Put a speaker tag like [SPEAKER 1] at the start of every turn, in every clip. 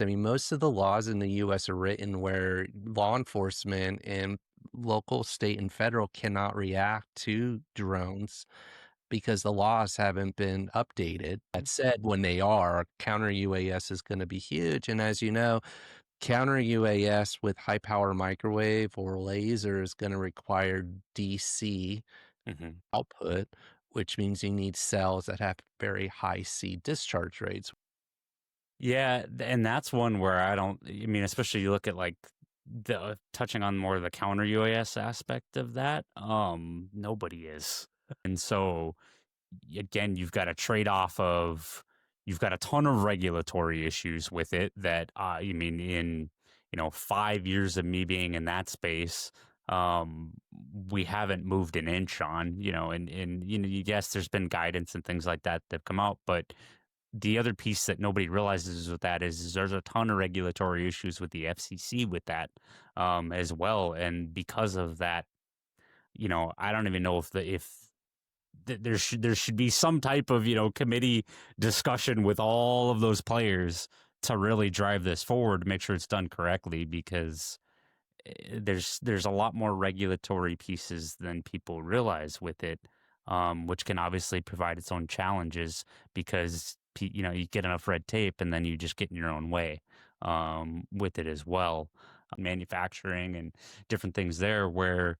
[SPEAKER 1] I mean, most of the laws in the US are written where law enforcement and local, state, and federal cannot react to drones because the laws haven't been updated. That said, when they are, counter UAS is going to be huge. And as you know, counter UAS with high power microwave or laser is going to require DC
[SPEAKER 2] Hmm.
[SPEAKER 1] output, which means you need cells that have very high C discharge rates.
[SPEAKER 2] Yeah, and that's one where I mean, especially you look at like the touching on more of the counter UAS aspect of that, nobody is. And so again, you've got a trade-off of you've got a ton of regulatory issues with it that you mean in 5 years of me being in that space, we haven't moved an inch on, and yes, there's been guidance and things like that that have come out, but the other piece that nobody realizes with that is there's a ton of regulatory issues with the FCC with that, as well. And because of that, I don't even know if there should be some type of committee discussion with all of those players to really drive this forward to make sure it's done correctly, because there's a lot more regulatory pieces than people realize with it, which can obviously provide its own challenges because you get enough red tape and then you just get in your own way, with it as well. Manufacturing and different things there where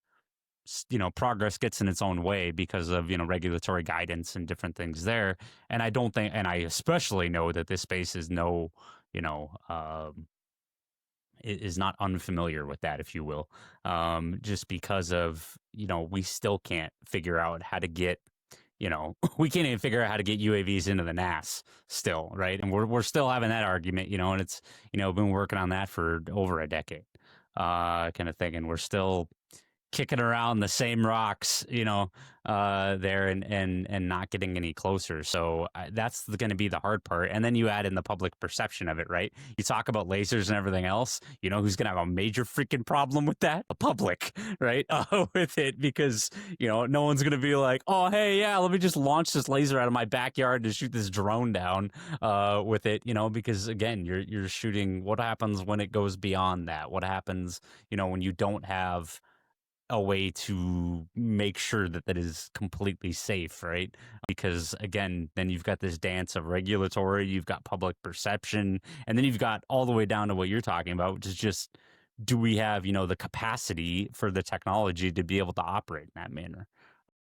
[SPEAKER 2] progress gets in its own way because of regulatory guidance and different things there. And I don't think, and I especially know that this space is no you know is not unfamiliar with that, if you will, just because of we still can't figure out how to get we can't even figure out how to get UAVs into the NAS still, right? And we're still having that argument, and it's been working on that for over a decade, kind of thing, and we're still kicking around the same rocks, there, and not getting any closer. So that's going to be the hard part. And then you add in the public perception of it, right? You talk about lasers and everything else. You know who's going to have a major freaking problem with that? The public, right? With it, because no one's going to be like, oh, hey, yeah, let me just launch this laser out of my backyard to shoot this drone down, with it, because again, you're shooting. What happens when it goes beyond that? What happens, when you don't have a way to make sure that that is completely safe, right? Because again, then you've got this dance of regulatory, you've got public perception, and then you've got all the way down to what you're talking about, which is just, do we have, the capacity for the technology to be able to operate in that manner?